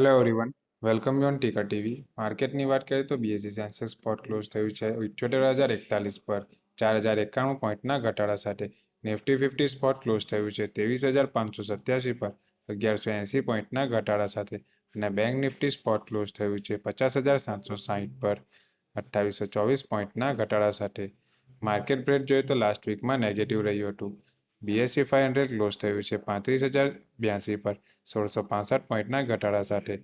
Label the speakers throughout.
Speaker 1: Hello everyone, welcome you on ટીકા TV. માર્કેટની વાત કરીએ તો બીએસસી સેન્સેક્સ સ્પોટ ક્લોઝ થયું છે 78,041 પર 4,091 પોઈન્ટના ઘટાડા સાથે. નિફ્ટી 50 સ્પોટ ક્લોઝ થયું છે 23,587 પર 1,180 પોઈન્ટના ઘટાડા સાથે. અને બેંક નિફ્ટી સ્પોટ ક્લોઝ થયું છે 50,760 પર 2,824 પોઈન્ટના ઘટાડા સાથે. માર્કેટ બ્રેડ જોઈએ તો લાસ્ટ વીકમાં નેગેટિવ રહ્યું હતું. બીએસસી 500 ક્લોઝ થયું છે 35,082 પર 1,665 પોઈન્ટના ઘટાડા સાથે.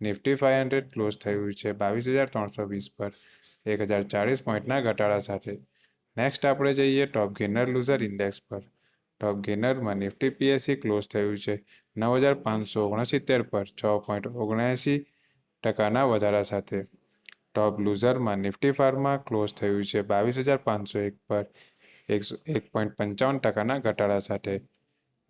Speaker 1: નિફ્ટી 500 ક્લોઝ થયું છે 22,320 પર 1,040 પોઈન્ટના ઘટાડા સાથે. નેક્સ્ટ આપણે જઈએ ટોપ ગેનર લૂઝર ઇન્ડેક્સ પર. ટોપ ગેનરમાં નિફ્ટી પીએસસી ક્લોઝ થયું છે 9,569 પર 6.79% વધારા સાથે. ટોપ લૂઝરમાં નિફ્ટી ફાર્મા ક્લોઝ થયું છે 22,501 પર 1.55% ઘટાડા સાથે.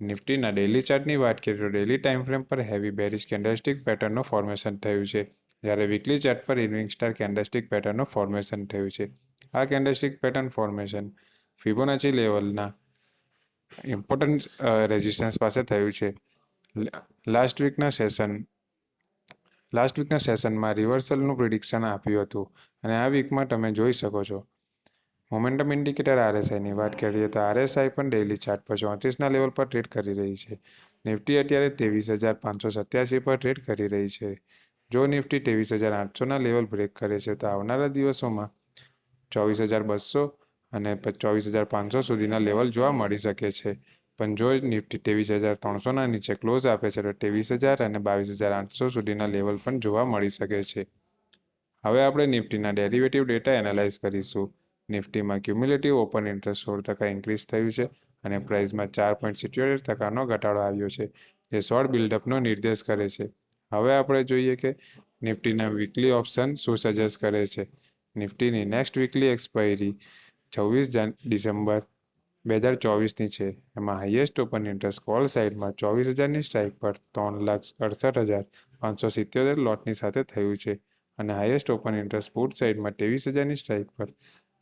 Speaker 1: નિફ્ટીના ડેલી ચાર્ટની વાત કરીએ તો ડેલી ટાઈમ ફ્રેમ પર હેવી બેરિશ કેન્ડલસ્ટિક પેટર્નનું ફોર્મેશન થયું છે, જ્યારે વીકલી ચાર્ટ પર ઇવનિંગ સ્ટાર કેન્ડલસ્ટિક પેટર્નનું ફોર્મેશન થયું છે. આ કેન્ડલસ્ટિક પેટર્ન ફોર્મેશન ફિબોનાચી લેવલના ઇમ્પોર્ટન્ટ રેઝિસ્ટન્સ પાસે થયું છે. લાસ્ટ વીકના સેશનમાં રિવર્સલનું પ્રિડિક્શન આપ્યું હતું અને આ વીકમાં તમે જોઈ શકો છો. મોમેન્ટમ ઇન્ડિકેટર આરએસઆઈની વાત કરીએ તો આરએસઆઈ પણ ડેઇલી ચાર્ટ પર 34ના લેવલ પર ટ્રેડ કરી રહી છે. નિફ્ટી અત્યારે 23,587 પર ટ્રેડ કરી રહી છે. જો નિફ્ટી 23,800ના લેવલ બ્રેક કરે છે તો આવનારા દિવસોમાં 24,200 અને 24,500 સુધીના લેવલ જોવા મળી શકે છે. પણ જો નિફ્ટી 23,300ના નીચે ક્લોઝ આપે છે તો 23,000 અને 22,800 સુધીના લેવલ પણ જોવા મળી શકે છે. હવે આપણે નિફ્ટીના ડેરિવેટિવ ડેટા એનાલાઇઝ કરીશું. નિફ્ટીમાં ક્યુમ્યુલેટિવ ઓપન ઇન્ટરેસ્ટ 16% ઇન્ક્રીઝ થયું છે અને પ્રાઇસમાં 4.77%નો ઘટાડો આવ્યો છે, જે શોર્ટ બિલ્ડઅપનો નિર્દેશ કરે છે. હવે આપણે જોઈએ કે નિફ્ટીના વીકલી ઓપ્શન શું સજેસ્ટ કરે છે. નિફ્ટીની નેક્સ્ટ વીકલી એક્સપાયરી 26 ડિસેમ્બર 2024ની છે. એમાં હાઈએસ્ટ ઓપન ઇન્ટરેસ્ટ કોલ સાઇડમાં 24,000ની સ્ટ્રાઇક પર 3,68,577 લોટની સાથે થયું છે અને હાઈએસ્ટ ઓપન ઇન્ટરેસ્ટ પુટ સાઇડમાં 23,000ની સ્ટ્રાઇક પર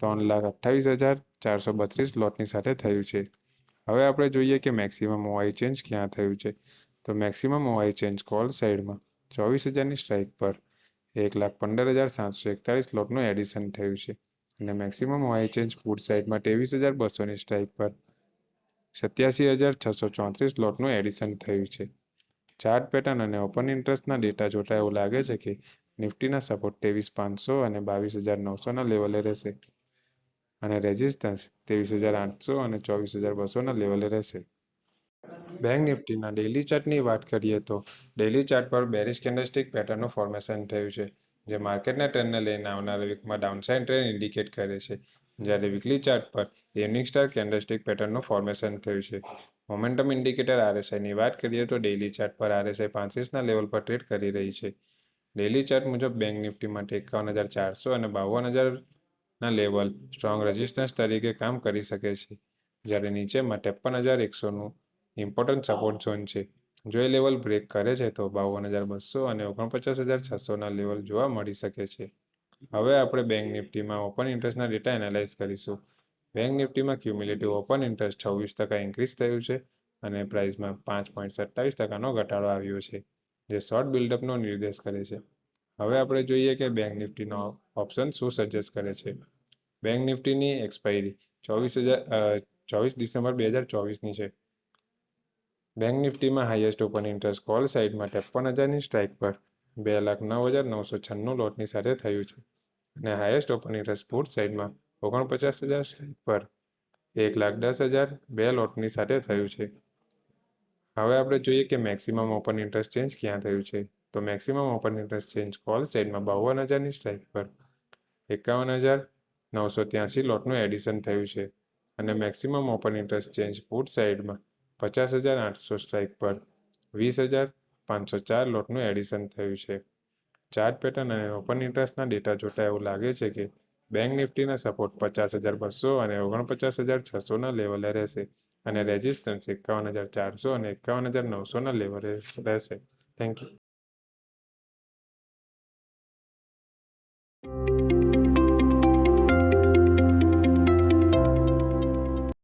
Speaker 1: 3,28,432 લોટની સાથે થયું છે. હવે આપણે જોઈએ કે મેક્સિમમ ઓઆઈ ચેન્જ ક્યાં થયું છે. તો મેક્સિમમ ઓઆઈ ચેન્જ કોલ સાઇડમાં 24,000ની સ્ટ્રાઇક પર 1,15,741 લોટનું એડિશન થયું છે અને મેક્સિમમ ઓઆઈ ચેન્જ પુટ સાઇડમાં 23,200ની સ્ટ્રાઇક પર 87,634 લોટનું એડિશન થયું છે. ચાર્ટ પેટર્ન અને ઓપન ઇન્ટરેસ્ટના ડેટા જોતા એવું લાગે છે કે નિફ્ટીના સપોર્ટ 23,500 અને 22,900ના લેવલે રહેશે અને રેઝિસ્ટન્સ 23,800 અને 24,200ના લેવલે રહેશે. બેંક નિફ્ટીના ડેલી ચાર્ટની વાત કરીએ તો ડેલી ચાર્ટ પર બેરિશ કેન્ડલસ્ટિક પેટર્નનું ફોર્મેશન થયું છે, જે માર્કેટના ટ્રેન્ડને લઈને આવનારા વીકમાં ડાઉનસાઇડ ટ્રેન્ડ ઇન્ડિકેટ કરે છે. જ્યારે વીકલી ચાર્ટ પર ઇવનિંગ સ્ટાર કેન્ડલસ્ટિક પેટર્નનું ફોર્મેશન થયું છે. મોમેન્ટમ ઇન્ડિકેટર આરએસઆઈની વાત કરીએ તો ડેલી ચાર્ટ પર આરએસઆઈ 35ના લેવલ પર ટ્રેડ કરી રહી છે. ડેલી ચાર્ટ મુજબ બેંક નિફ્ટી માટે 51,400 અને 52,000ના લેવલ સ્ટ્રોંગ રેઝિસ્ટન્સ તરીકે કામ કરી શકે છે, જ્યારે નીચેમાં 53,100નું ઇમ્પોર્ટન્ટ સપોર્ટ ઝોન છે. જો એ લેવલ બ્રેક કરે છે તો 52,200 અને 49,600ના લેવલ જોવા મળી શકે છે. હવે આપણે બેંક નિફ્ટીમાં ઓપન ઇન્ટરેસ્ટના ડેટા એનાલાઇઝ કરીશું. બેંક નિફ્ટીમાં ક્યુમ્યુલેટિવ ઓપન ઇન્ટરેસ્ટ 26% ઇન્ક્રીઝ થયું છે અને પ્રાઇસમાં 5.27%નો ઘટાડો આવ્યો છે, જે શોર્ટ બિલ્ડઅપનો નિર્દેશ કરે છે. હવે આપણે જોઈએ કે બેંક નિફ્ટીનો ઓપ્શન શું સજેસ્ટ કરે છે. બેંક નિફ્ટીની એક્સપાયરી 24 ડિસેમ્બર 2024ની છે. બેંક નિફ્ટીમાં હાઈએસ્ટ ઓપન ઇન્ટરેસ્ટ કોલ સાઇડમાં 53,000ની સ્ટ્રાઇક પર 2,09,996 લોટની સાથે થયું છે અને હાઈએસ્ટ ઓપન ઇન્ટરેસ્ટ પુટ સાઇડમાં 49,000 સ્ટ્રાઇક પર 1,10,002 લોટની સાથે થયું છે. હવે આપણે જોઈએ કે મેક્સિમમ ઓપન ઇન્ટરેસ્ટ ચેન્જ ક્યાં થયું છે. તો maximum open interest change call સાઇડમાં 52,000ની સ્ટ્રાઇક પર 51,983 લોટનું એડિશન થયું છે અને maximum open interest change put સાઇડમાં 50,800 સ્ટ્રાઇક પર 20,504 લોટનું એડિશન થયું છે. ચાર્ટ પેટર્ન અને ઓપન ઇન્ટરેસ્ટના ડેટા જોતા એવું લાગે છે કે બેંક નિફ્ટીના સપોર્ટ 50,200 અને 49,600ના લેવલે રહેશે અને રેઝિસ્ટન્સ 51,400 અને 51,900ના લેવલે રહેશે. Thank you.